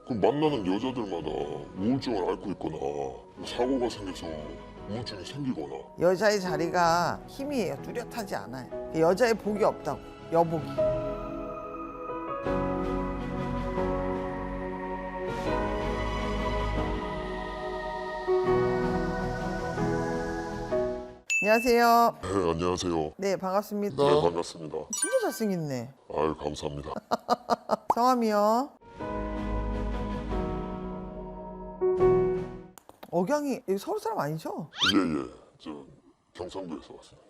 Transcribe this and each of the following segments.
그 만나는 여자들마다 우울증을 앓고 있거나 사고가 생겨서 우울증이 생기거나. 여자의 자리가 힘이에요. 뚜렷하지 않아요. 여자의 복이 없다고. 여복이. 안녕하세요. 네, 안녕하세요. 네, 반갑습니다. 네, 반갑습니다. 진짜 잘생겼네. 아유, 감사합니다. 성함이요? 억양이 여기 서울 사람 아니죠? 예. 저 경상도에서 왔습니다.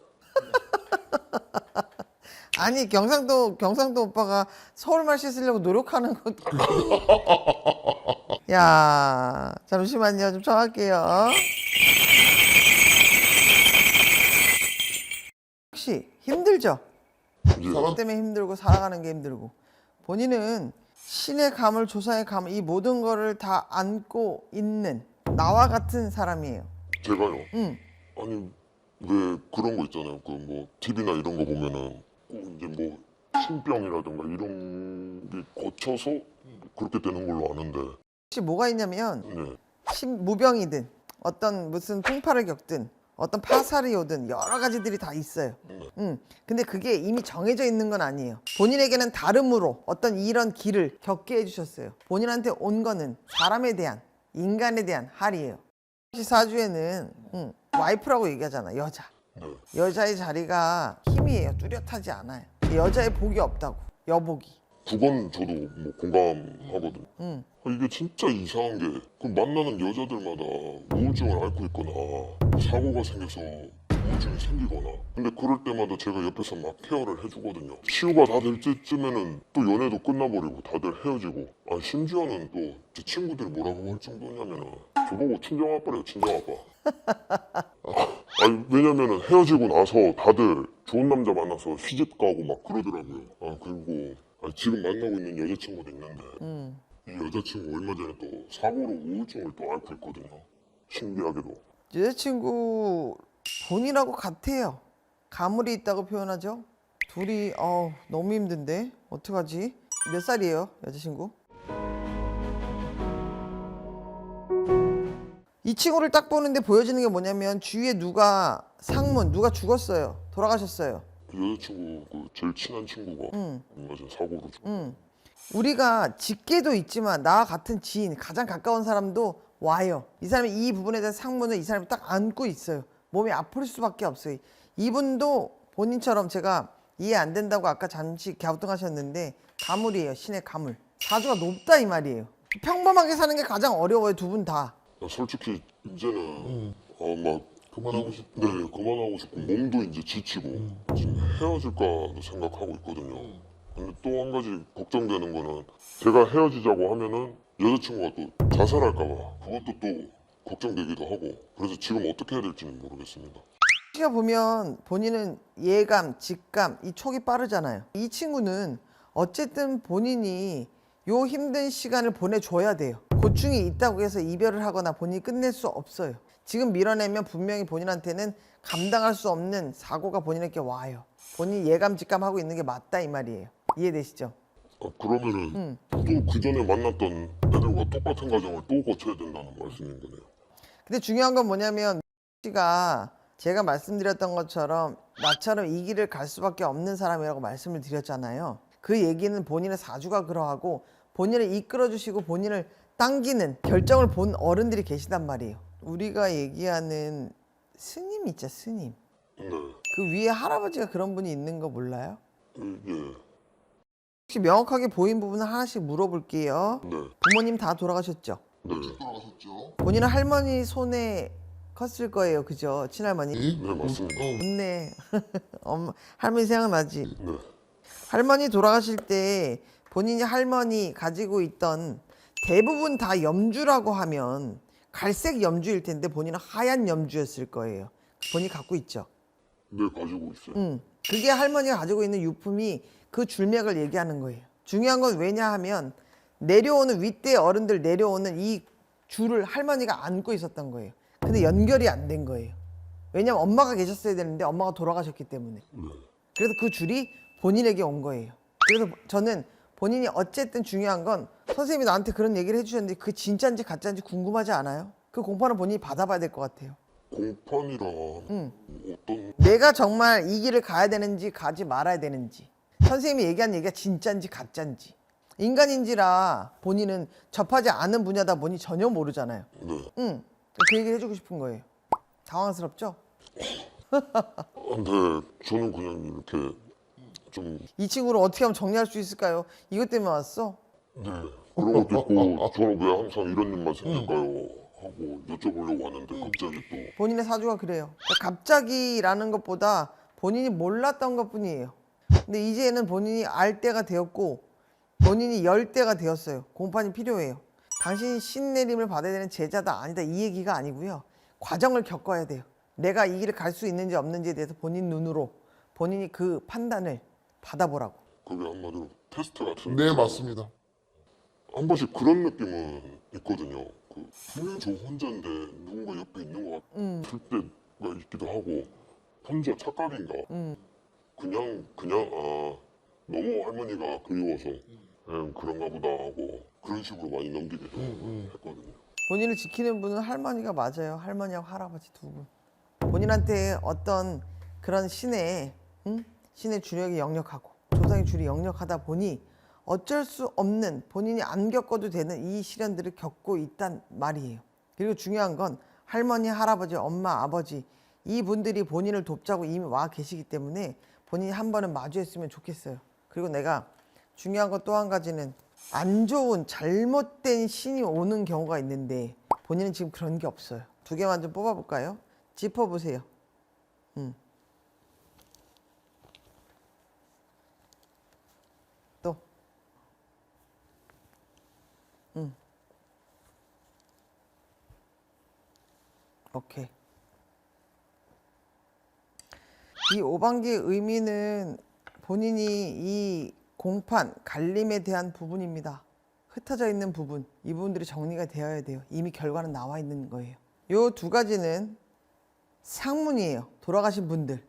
아니 경상도 오빠가 서울말 씻으려고 노력하는 것도 야 잠시만요 좀 정할게요. 혹시 힘들죠? 예. 사람 때문에 힘들고 살아가는 게 힘들고 본인은 신의 감을 조사의 감을 이 모든 거를 다 안고 있는 나와 같은 사람이에요. 제가요? 응. 아니, 왜 그런 거 있잖아요. 그 뭐 TV나 이런 거 보면은 꼭 이제 뭐 신병이라든가 이런 게 거쳐서 그렇게 되는 걸로 아는데. 혹시 뭐가 있냐면 네. 무병이든 어떤 무슨 풍파를 겪든 어떤 파살이 오든 여러 가지들이 다 있어요. 근데 그게 이미 정해져 있는 건 아니에요. 본인에게는 다름으로 어떤 이런 길을 겪게 해주셨어요. 본인한테 온 거는 사람에 대한 인간에 대한 할이에요. 혹시 사주에는 와이프라고 얘기하잖아. 여자. 네. 여자의 자리가 힘이에요. 뚜렷하지 않아요. 여자의 복이 없다고. 여복이. 그건 저도 뭐 공감하거든요. 이게 진짜 이상한 게 그 만나는 여자들마다 우울증을 앓고 있거나 사고가 생겨서 우울증이 생기거나. 근데 그럴 때마다 제가 옆에서 막 케어를 해주거든요. 치유가 다 될 때쯤에는 또 연애도 끝나버리고 다들 헤어지고. 아, 심지어는 또 제 친구들이 뭐라고 할 정도냐면은 저보고 친정아빠래요, 친정아빠. 아니, 왜냐면은 헤어지고 나서 다들 좋은 남자 만나서 시집 가고 막 그러더라고요. 아, 그리고 지금 만나고 있는 여자친구도 있는데 이 여자친구 얼마 전에 또 사고로 우울증을 또 앓고 있거든요. 신기하게도. 여자친구 본인하고 같아요. 가물이 있다고 표현하죠. 둘이 너무 힘든데 어떡하지? 몇 살이에요 여자친구? 이 친구를 딱 보는데 보여지는 게 뭐냐면 주위에 누가 죽었어요. 돌아가셨어요. 여자친구 그 제일 친한 친구가 얼마 전에 사고로 죽고. 우리가 직계도 있지만 나와 같은 지인 가장 가까운 사람도 와요. 이 사람이 이 부분에 대한 상문을 이 사람이 딱 안고 있어요. 몸이 아플 수밖에 없어요. 이분도 본인처럼 제가 이해 안 된다고 아까 잠시 갸우뚱하셨는데 가물이에요. 신의 가물. 사주가 높다 이 말이에요. 평범하게 사는 게 가장 어려워요. 두 분 다. 솔직히 이제는 막 그만하고 싶고. 네, 그만하고 싶고 몸도 이제 지치고 지금 헤어질까도 생각하고 있거든요. 근데 또 한 가지 걱정되는 거는 제가 헤어지자고 하면은 여자친구가 또 자살할까 봐 그것도 또 걱정되기도 하고. 그래서 지금 어떻게 해야 될지는 모르겠습니다. 우리가 보면 본인은 예감, 직감, 이 촉이 빠르잖아요. 이 친구는 어쨌든 본인이 요 힘든 시간을 보내줘야 돼요. 고충이 있다고 해서 이별을 하거나 본인이 끝낼 수 없어요. 지금 밀어내면 분명히 본인한테는 감당할 수 없는 사고가 본인에게 와요. 본인이 예감, 직감하고 있는 게 맞다 이 말이에요. 이해되시죠? 그러면은 또 그 전에 만났던 애들과 똑같은 과정을 또 거쳐야 된다는 말씀인 거네요. 근데 중요한 건 뭐냐면 씨가 제가 말씀드렸던 것처럼 나처럼 이 길을 갈 수밖에 없는 사람이라고 말씀을 드렸잖아요. 그 얘기는 본인의 사주가 그러하고 본인을 이끌어주시고 본인을 당기는 결정을 본 어른들이 계시단 말이에요. 우리가 얘기하는 스님 있죠, 스님. 네. 그 위에 할아버지가 그런 분이 있는 거 몰라요? 예. 혹시 명확하게 보인 부분을 하나씩 물어볼게요. 네. 부모님 다 돌아가셨죠? 네. 돌아가셨죠? 본인은 할머니 손에 컸을 거예요, 그죠? 친할머니? 네, 맞습니다. 좋네. 할머니 생각나지? 네. 할머니 돌아가실 때 본인이 할머니 가지고 있던 대부분 다 염주라고 하면 갈색 염주일 텐데 본인은 하얀 염주였을 거예요. 본인이 갖고 있죠? 네, 가지고 있어요. 그게 할머니가 가지고 있는 유품이 그 줄맥을 얘기하는 거예요. 중요한 건 왜냐하면 내려오는 윗대 어른들 내려오는 이 줄을 할머니가 안고 있었던 거예요. 근데 연결이 안 된 거예요. 왜냐면 엄마가 계셨어야 되는데 엄마가 돌아가셨기 때문에. 그래서 그 줄이 본인에게 온 거예요. 그래서 저는 본인이 어쨌든 중요한 건 선생님이 나한테 그런 얘기를 해주셨는데 그 진짜인지 가짜인지 궁금하지 않아요? 그 공판을 본인이 받아봐야 될 것 같아요. 공판이라 어떤 내가 정말 이 길을 가야 되는지 가지 말아야 되는지, 선생님이 얘기한 얘기가 진짜인지 가짜인지. 인간인지라 본인은 접하지 않은 분야다 보니 전혀 모르잖아요. 네. 그 얘기를 해주고 싶은 거예요. 당황스럽죠? 근데 저는 그냥 이렇게 좀 이 친구를 어떻게 하면 정리할 수 있을까요? 이것 때문에 왔어? 네. 그런 것도 있고 저는 왜 항상 이런 일만 생길까요? 하고 여쭤보려고 하는데 갑자기 또 본인의 사주가 그래요. 그러니까 갑자기라는 것보다 본인이 몰랐던 것뿐이에요. 근데 이제는 본인이 알 때가 되었고 본인이 열 때가 되었어요. 공판이 필요해요. 당신이 신내림을 받아야 되는 제자다 아니다 이 얘기가 아니고요. 과정을 겪어야 돼요. 내가 이 길을 갈 수 있는지 없는지에 대해서 본인 눈으로 본인이 그 판단을 받아보라고. 그게 한마디로 테스트 같은 네, 맞습니다. 한 번씩 그런 느낌은 있거든요. 왜 저 혼자인데 누군가 옆에 있는 것 같을 때가 있기도 하고 혼자 착각인가? 그냥 너무 할머니가 그리워서 그런가 보다 하고 그런 식으로 많이 넘기기도 했거든요. 본인을 지키는 분은 할머니가 맞아요. 할머니하고 할아버지 두 분. 본인한테 어떤 그런 신의 주력이 역력하고 조상의 줄이 역력하다 보니 어쩔 수 없는 본인이 안 겪어도 되는 이 시련들을 겪고 있단 말이에요. 그리고 중요한 건 할머니, 할아버지, 엄마, 아버지 이분들이 본인을 돕자고 이미 와 계시기 때문에 본인이 한 번은 마주했으면 좋겠어요. 그리고 내가 중요한 건 또 한 가지는 안 좋은 잘못된 신이 오는 경우가 있는데 본인은 지금 그런 게 없어요. 두 개만 좀 뽑아볼까요? 짚어보세요. 또. 오케이. 이 오반기의 의미는 본인이 이 공판, 갈림에 대한 부분입니다. 흩어져 있는 부분, 이 부분들이 정리가 되어야 돼요. 이미 결과는 나와 있는 거예요. 요 두 가지는 상문이에요. 돌아가신 분들,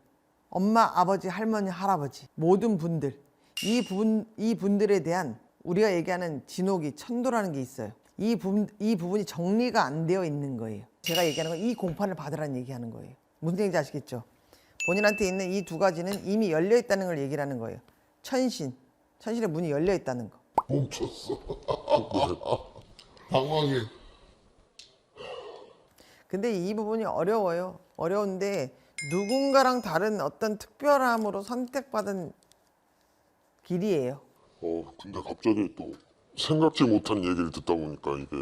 엄마, 아버지, 할머니, 할아버지 모든 분들, 이 분들에 대한 우리가 얘기하는 진옥이 천도라는 게 있어요. 이 부분이 정리가 안 되어 있는 거예요. 제가 얘기하는 건 이 공판을 받으라는 얘기하는 거예요. 무슨 얘기인지 아시겠죠? 본인한테 있는 이 두 가지는 이미 열려 있다는 걸 얘기를 하는 거예요. 천신의 문이 열려 있다는 거. 멈췄어. 당황해. 근데 이 부분이 어려워요. 어려운데 누군가랑 다른 어떤 특별함으로 선택받은 길이에요. 근데 갑자기 또 생각지 못한 얘기를 듣다 보니까 이게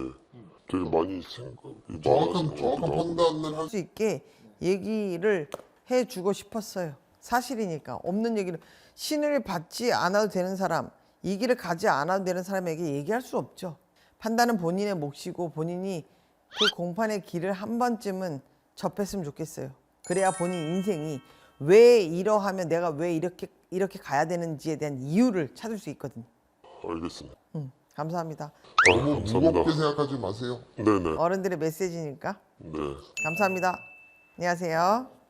되게 많이 생각이 정확한 많아지는 것 같기도 하고. 판단을 할 할 수 있게 얘기를 해주고 싶었어요. 사실이니까. 없는 얘기를 신을 받지 않아도 되는 사람, 이 길을 가지 않아도 되는 사람에게 얘기할 수 없죠. 판단은 본인의 몫이고 본인이 그 공판의 길을 한 번쯤은 접했으면 좋겠어요. 그래야 본인 인생이 왜 이러하면 내가 왜 이렇게 가야 되는지에 대한 이유를 찾을 수 있거든요. 알겠습니다. 감사합니다. 너무 감사합니다. 무겁게 생각하지 마세요. 네네. 어른들의 메시지니까. 네. 감사합니다. 안녕하세요.